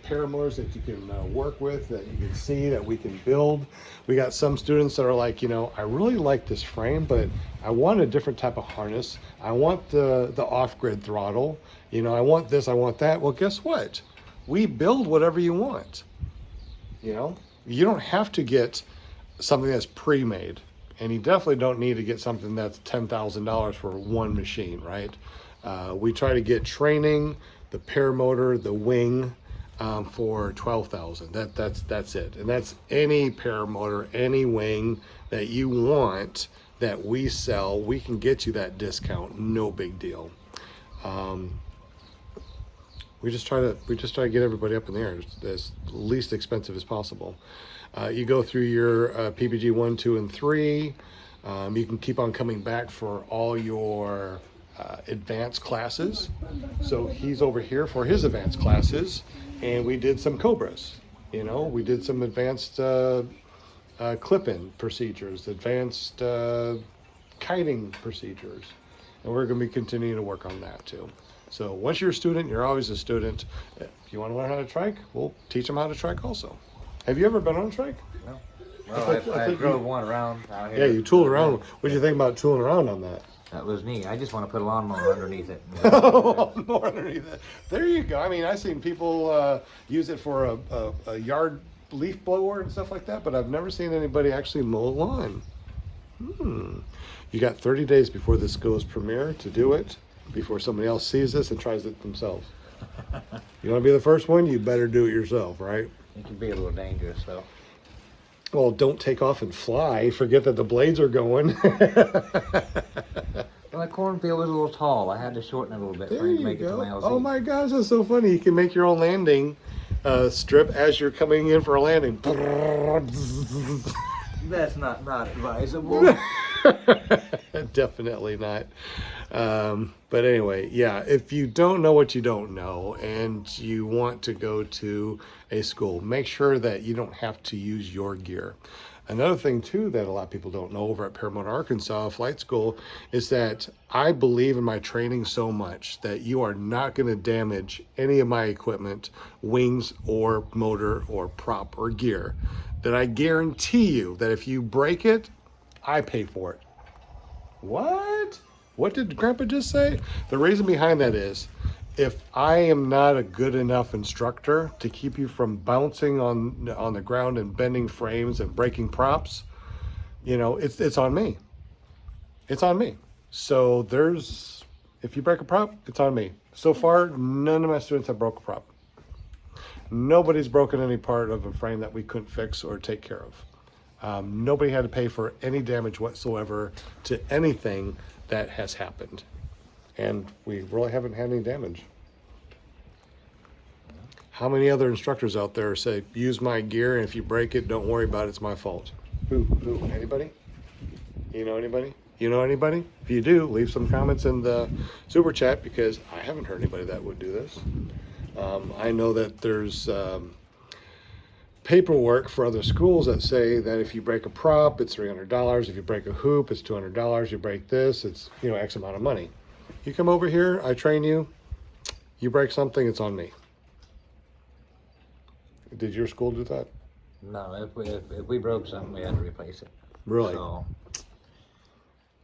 paramotors that you can work with, that you can see, that we can build. We got some students that are like, you know, I really like this frame, but I want a different type of harness. I want the off-grid throttle. You know, I want this, I want that. Well, guess what? We build whatever you want. You know, you don't have to get something that's pre-made. And you definitely don't need to get something that's $10,000 for one machine, right? We try to get training, the paramotor, the wing, for $12,000. That's it. And that's any paramotor, any wing that you want that we sell. We can get you that discount, no big deal. We just try to get everybody up in the air as least expensive as possible. You go through your PPG 1, 2, and 3. You can keep on coming back for all your advanced classes. So he's over here for his advanced classes, and we did some Cobras. You know, we did some advanced clip-in procedures, advanced kiting procedures, and we're going to be continuing to work on that too. So once you're a student, you're always a student. If you want to learn how to trike, we'll teach them how to trike also. Have you ever been on a trike? No. Well, I drove one around out here. Yeah, you tooled around. What do you think about tooling around on that? That was neat. I just want to put a lawnmower underneath it. More underneath it. There you go. I mean, I've seen people use it for a yard leaf blower and stuff like that, but I've never seen anybody actually mow a lawn. You got 30 days before this goes premiere to do it, before somebody else sees this and tries it themselves. You want to be the first one? You better do it yourself, right? It can be a little dangerous, though. Well, don't take off and fly. Forget that the blades are going. Well, the cornfield was a little tall. I had to shorten it a little bit There for him to you make it to my go. LZ. Oh my gosh, that's so funny. You can make your own landing strip as you're coming in for a landing. That's not advisable. Definitely not. But anyway, yeah, if you don't know what you don't know and you want to go to a school, make sure that you don't have to use your gear. Another thing too that a lot of people don't know over at Paramotor Arkansas Flight School is that I believe in my training so much that you are not going to damage any of my equipment, wings or motor or prop or gear, that I guarantee you that if you break it, I pay for it. What? What did Grandpa just say? The reason behind that is if I am not a good enough instructor to keep you from bouncing on the ground and bending frames and breaking props, you know, it's on me. It's on me. So if you break a prop, it's on me. So far, none of my students have broke a prop. Nobody's broken any part of a frame that we couldn't fix or take care of. Nobody had to pay for any damage whatsoever to anything that has happened. And we really haven't had any damage. How many other instructors out there say, use my gear, and if you break it, don't worry about it, it's my fault? Who? Anybody? You know anybody? You know anybody? If you do, leave some comments in the super chat, because I haven't heard anybody that would do this. I know that there's paperwork for other schools that say that if you break a prop, it's $300. If you break a hoop, it's $200. You break this, it's, you know, X amount of money. You come over here, I train you, you break something, it's on me. Did your school do that? No, if we broke something, we had to replace it. Really? So,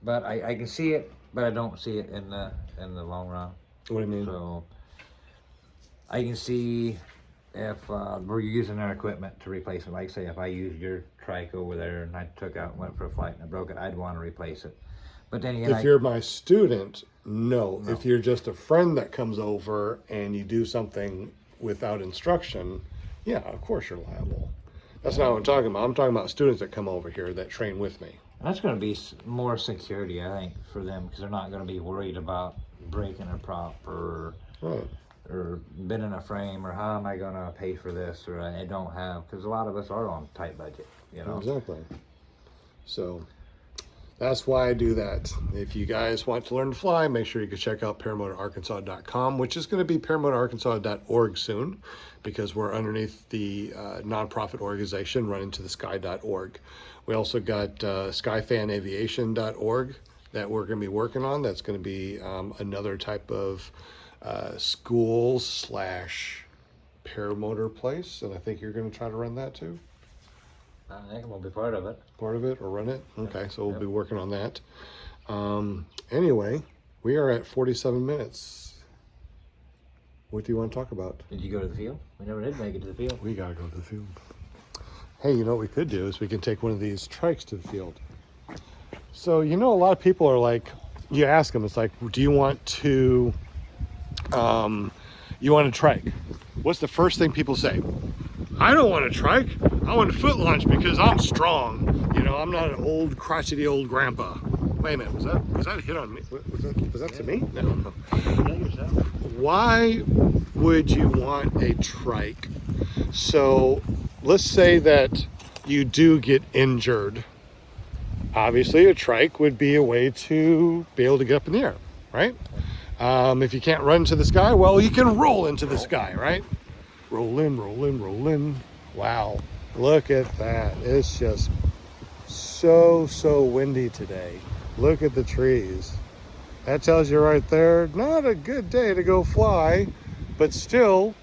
but I can see it, but I don't see it in the long run. What do you mean? So I can see if we're using our equipment to replace it. Like say if I used your trike over there and I took out and went for a flight and I broke it, I'd want to replace it. But then again, if you're my student, no. If you're just a friend that comes over and you do something without instruction, yeah, of course you're liable. That's not what I'm talking about. I'm talking about students that come over here that train with me. and that's going to be more security, I think, for them, because they're not going to be worried about breaking a prop or bending a frame, or how am I going to pay for this, or I don't have, because a lot of us are on a tight budget, you know. Exactly. So that's why I do that. If you guys want to learn to fly, make sure you can check out paramotorarkansas.com, which is going to be paramotorarkansas.org soon, because we're underneath the nonprofit organization RunIntoTheSky.org. We also got skyfanaviation.org that we're going to be working on. That's going to be another type of school / paramotor place, and I think you're going to try to run that too. I think we'll be part of it. Part of it, or run it? Okay, so we'll be working on that. Anyway, we are at 47 minutes. What do you want to talk about? Did you go to the field? We never did make it to the field. We gotta go to the field. Hey, you know what we could do is we can take one of these trikes to the field. So, you know, a lot of people are like, you ask them, it's like, do you want to, you want a trike? What's the first thing people say? I don't want a trike. I want a foot launch because I'm strong. You know, I'm not an old crotchety old grandpa. Wait a minute, was that a hit on me? Was that to me? No. Why would you want a trike? So let's say that you do get injured. Obviously, a trike would be a way to be able to get up in the air, right? If you can't run to the sky, well, you can roll into the sky, right? Roll in, roll in, roll in. Wow, look at that. It's just so windy today. Look at the trees. That tells you right there, not a good day to go fly, but still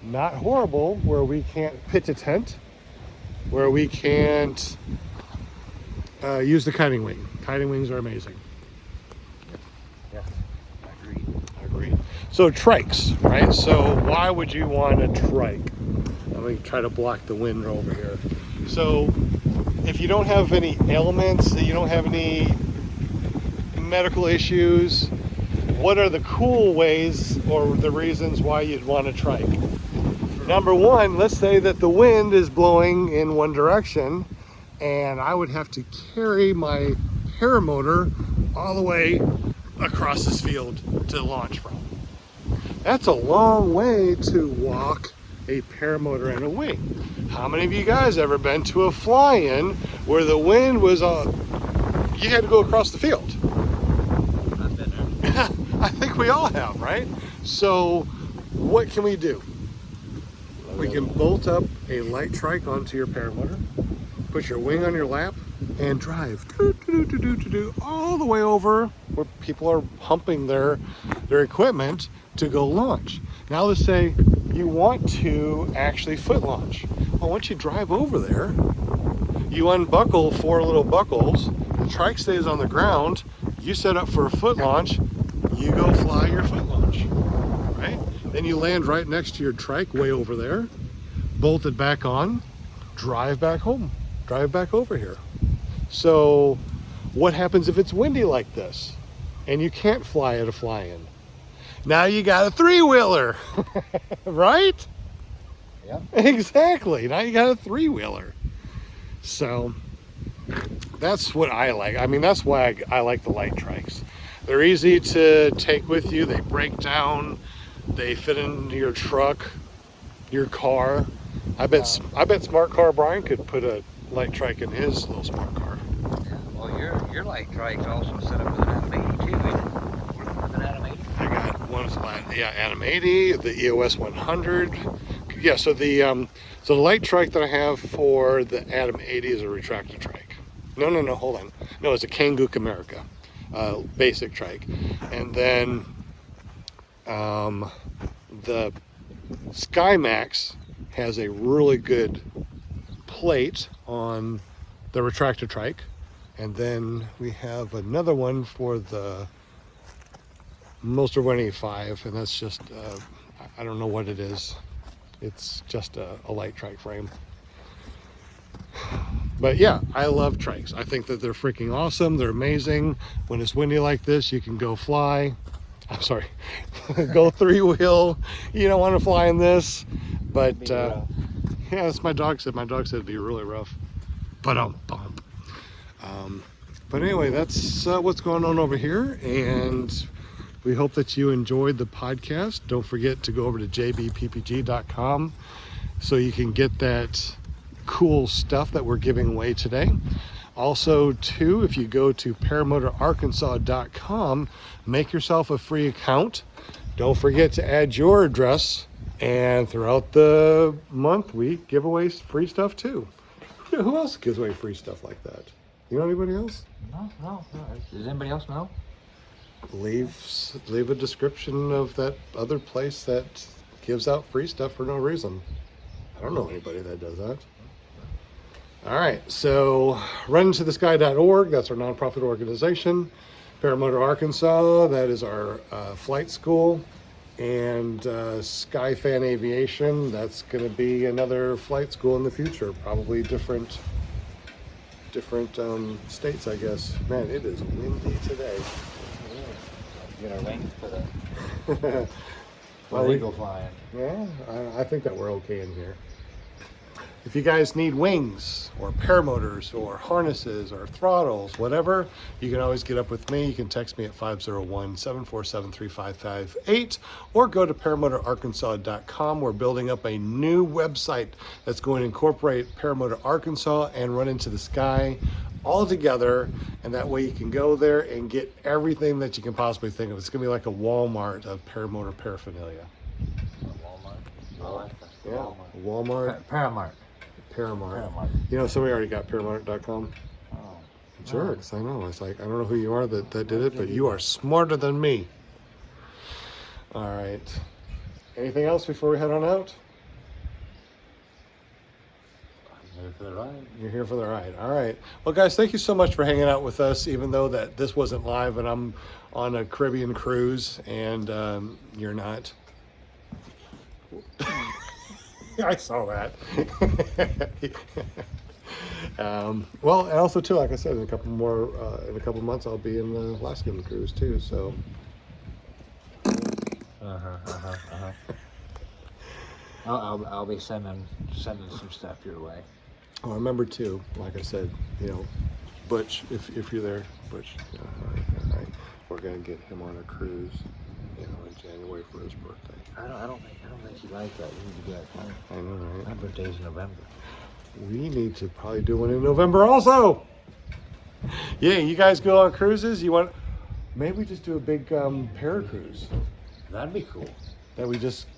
not horrible, where we can't pitch a tent, where we can't use the kiting wing. Kiting wings are amazing. Yeah, I agree. So trikes, right? So why would you want a trike? Let me try to block the wind over here. So if you don't have any ailments, you don't have any medical issues, what are the cool ways or the reasons why you'd want a trike? Number one, let's say that the wind is blowing in one direction and I would have to carry my paramotor all the way across this field to launch from. That's a long way to walk a paramotor and a wing. How many of you guys ever been to a fly-in where the wind was you had to go across the field? I've been there. I think we all have, right? So what can we do? We can bolt up a light trike onto your paramotor, put your wing on your lap, and drive all the way over where people are pumping their equipment to go launch. Now let's say you want to actually foot launch. Well, once you drive over there, you unbuckle 4 little buckles, the trike stays on the ground, you set up for a foot launch, you go fly your foot launch, right? Then you land right next to your trike way over there, bolt it back on, drive back home, drive back over here. So what happens if it's windy like this and you can't fly at a fly-in? Now you got a three-wheeler, right? Yeah. Exactly. Now you got a three-wheeler. So that's what I like. I mean, that's why I like the light trikes. They're easy to take with you. They break down. They fit into your truck, your car. I bet Smart Car Brian could put a light trike in his little smart car. Well, your light trike's also set up with an Adam 80 too, isn't it? Working with an Adam 80? I got one with Adam 80, the EOS 100. Yeah, so the light trike that I have for the Adam 80 is a retractor trike. No, hold on. No, it's a Kanguk America, basic trike. And then the SkyMax has a really good plate on the retractor trike. And then we have another one for the Moster 185, and that's just, I don't know what it is. It's just a light trike frame. But yeah, I love trikes. I think that they're freaking awesome. They're amazing. When it's windy like this, you can go fly. I'm sorry, go three-wheel. You don't want to fly in this, but yeah, that's my dog said. My dog said it'd be really rough. But anyway, that's what's going on over here, and we hope that you enjoyed the podcast. Don't forget to go over to jbppg.com so you can get that cool stuff that we're giving away today. Also, too, if you go to paramotorarkansas.com, make yourself a free account. Don't forget to add your address, and throughout the month, we give away free stuff, too. Who else gives away free stuff like that? You know anybody else? No. Does anybody else know? Leave a description of that other place that gives out free stuff for no reason. I don't know anybody that does that. All right, so RunIntoTheSky.org, that's our nonprofit organization. Paramotor Arkansas, that is our flight school. And Skyfan Aviation, that's going to be another flight school in the future, probably different states, I guess. Man, it is windy today. Get our wings for the Well, eagle flying. Yeah, I think that we're okay in here. If you guys need wings or paramotors or harnesses or throttles, whatever, you can always get up with me. You can text me at 501-747-3558 or go to paramotorarkansas.com. We're building up a new website that's going to incorporate Paramotor Arkansas and Run Into the Sky all together, and that way you can go there and get everything that you can possibly think of. It's going to be like a Walmart of paramotor paraphernalia. Walmart. I like that. Yeah, Walmart. Paramount. Paramount. You know, somebody already got paramount.com. Oh. Jerks, I know. It's like, I don't know who you are that did it, but you are smarter than me. All right. Anything else before we head on out? I'm here for the ride. You're here for the ride. All right. Well, guys, thank you so much for hanging out with us, even though that this wasn't live and I'm on a Caribbean cruise and you're not. I saw that. Well, and also too, like I said, in a couple months, I'll be in the Alaskan cruise too. So. I'll be sending some stuff your way. Oh, remember too, like I said, you know, Butch, if you're there, Butch, all right, we're gonna get him on a cruise, you know, in January for his birthday. I don't think you like that. You need to do that plan. I know, right? My birthday's in November. We need to probably do one in November also. Yeah, you guys go on cruises. You want? Maybe we just do a big para-cruise. That'd be cool. That we just,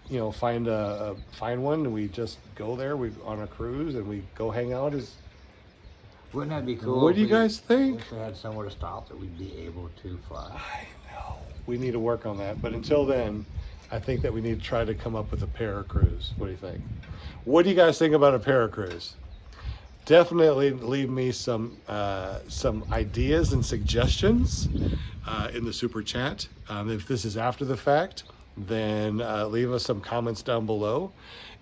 you know, find one and we just go there. We on a cruise and we go hang out. Wouldn't that be cool? What do you guys think? If we had somewhere to stop that we'd be able to fly. I know. We need to work on that. But until then, I think that we need to try to come up with a para-cruise. What do you think? What do you guys think about a para-cruise? Definitely leave me some ideas and suggestions in the super chat. If this is after the fact, then leave us some comments down below.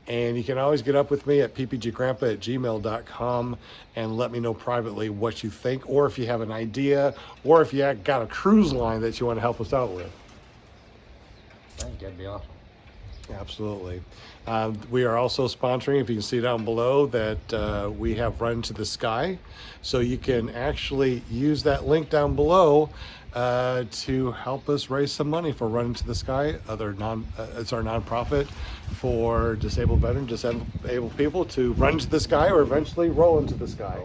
And you can always get up with me at ppggrandpa@gmail.com and let me know privately what you think, or if you have an idea, or if you got a cruise line that you want to help us out with. I think that'd be awesome. Absolutely. We are also sponsoring, if you can see down below, that we have Run to the Sky. So you can actually use that link down below to help us raise some money for Run to the Sky. It's our nonprofit for disabled veterans, disabled people to run to the sky or eventually roll into the sky.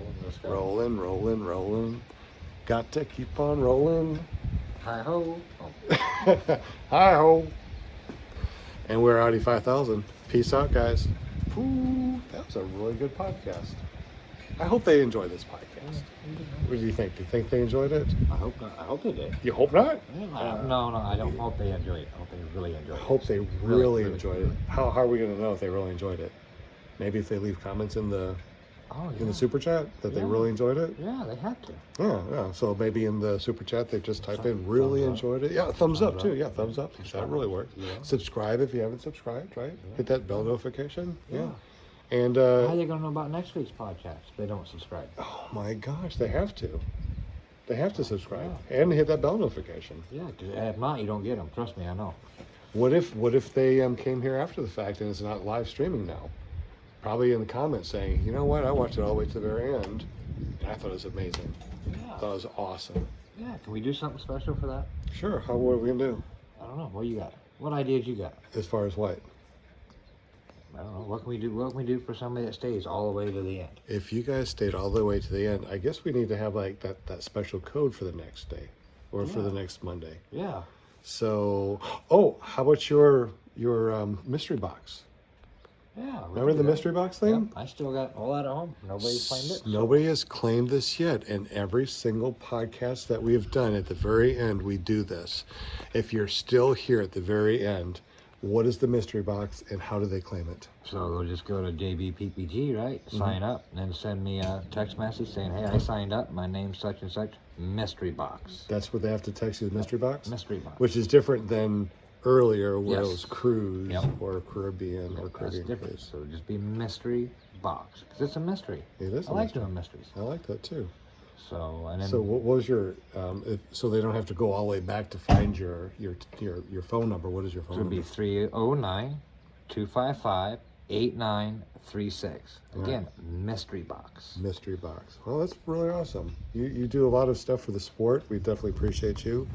Rolling, rolling, rolling. Got to keep on rolling. Hi-ho. Hi-ho. And we're Audi 5000. Peace out, guys. Ooh, that was a really good podcast. I hope they enjoy this podcast. What do you think? Do you think they enjoyed it? I hope not. I hope they did. You hope not? No, I don't hope they enjoyed it. I hope they really enjoyed I it. hope they really enjoyed it. How are we going to know if they really enjoyed it? Maybe if they leave comments in the super chat that they really enjoyed it? Yeah, they have to. Yeah. So maybe in the super chat they just type in really enjoyed it. Yeah, thumbs up too. Yeah, thumbs up. That really works. Yeah. Subscribe if you haven't subscribed, right? Yeah. Hit that bell notification. Yeah. And How are they going to know about next week's podcast if they don't subscribe? oh my gosh, they have to. They have to subscribe and hit that bell notification. Yeah, and if not, you don't get them. Trust me, I know. What if they came here after the fact and it's not live streaming now? Probably in the comments saying, you know what, I watched it all the way to the very end, and I thought it was amazing. Yeah. I thought it was awesome. Yeah, can we do something special for that? Sure. What are we gonna do? I don't know. What you got? What ideas you got? As far as what? I don't know. What can we do? What can we do for somebody that stays all the way to the end? If you guys stayed all the way to the end, I guess we need to have like that special code for the next day, or for the next Monday. Yeah. So, how about your mystery box? Yeah. Remember the mystery box thing? Yep. I still got all that at home. Nobody's claimed it. Nobody has claimed this yet, and every single podcast that we have done at the very end, we do this. If you're still here at the very end, what is the mystery box and how do they claim it? So they'll just go to JBPPG, right? Sign up, and then send me a text message saying, "Hey, I signed up. My name's such and such. Mystery box." That's what they have to text you, the mystery box? Mystery box. Which is different than earlier where it Yes. was cruise Yep. or Caribbean or That's Caribbean different. cruise. So just be mystery box because it's a mystery. It is I a like mystery. doing mysteries. I like that too. So and then So what was your so they don't have to go all the way back to find your phone number? What is your it phone would number? be 309-255-8936. Again, mystery box. Mystery box. Well, that's really awesome. You do a lot of stuff for the sport. We definitely appreciate you.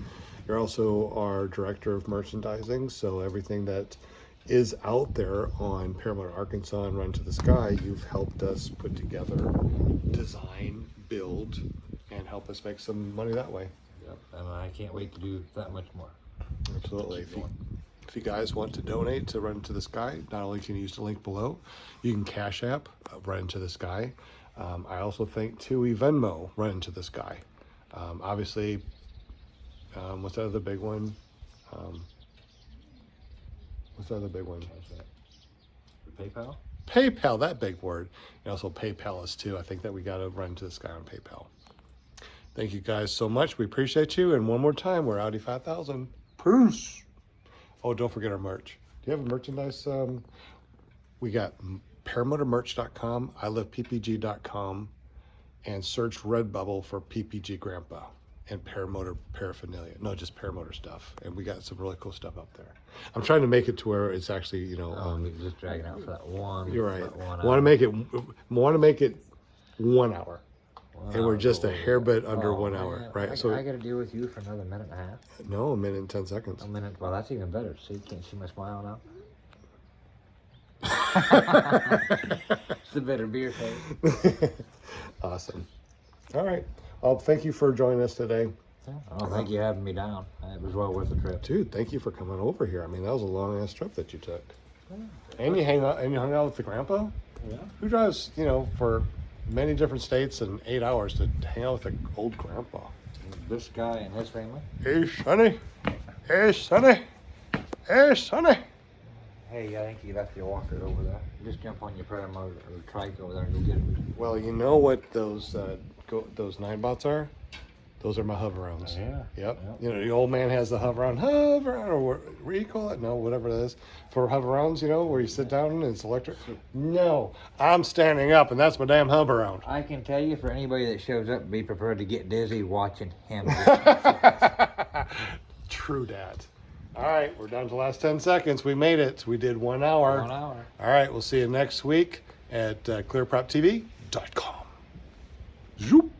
You're also our director of merchandising, so everything that is out there on Paramotor Arkansas and Run to the Sky, you've helped us put together, design, build, and help us make some money that way. Yep. And I can't wait to do that much more. Absolutely. Keep going. If you guys want to donate to Run to the Sky, not only can you use the link below, you can Cash App Run to the Sky. I also think too we Venmo Run to the Sky. Obviously, what's that other big one? What's the other big one? PayPal? PayPal, that big word. And also PayPal us too. I think that we got to Run to the Sky on PayPal. Thank you guys so much. We appreciate you. And one more time, we're Audi 5000. Peace. Oh, don't forget our merch. Do you have a merchandise? We got paramotormerch.com, ilivepppg.com, and search Redbubble for PPG Grandpa and Paramotor paraphernalia. No, just Paramotor stuff. And we got some really cool stuff up there. I'm trying to make it to where it's actually, Just dragging out for that one. you're right. that one Want to make it 1 hour. And we're just a hour. hair bit under 1 man. hour, right? I So got to deal with you for another minute and a half. no, a minute and 10 seconds. A minute. Well, that's even better. See, can't you see my smile now? It's a better beer face. Awesome. All right. Well, thank you for joining us today. Yeah. Oh, thank you for having me down. It was well worth the trip. Dude, thank you for coming over here. I mean, that was a long ass trip that you took. And you hung out with the grandpa? Yeah. Who drives, for many different states in 8 hours to hang out with an old grandpa? This guy and his family. Hey, Sonny. Hey, Sonny. Hey, Sonny. Hey, I think you left your walker over there. Just jump on your paramotor or trike over there and go get it. Well, you know what those 9 bots are? Those are my hover-ons. Yeah. Yep. Yep. You know, the old man has the hover-on, or what do you call it? No, whatever it is. For hover-ons, you know, where you sit down and it's electric. No, I'm standing up, and that's my damn hover-on. I can tell you, for anybody that shows up, be prepared to get dizzy watching him. True dat. All right, we're down to the last 10 seconds. We made it. We did 1 hour. 1 hour. All right, we'll see you next week at clearproptv.com. Zoop.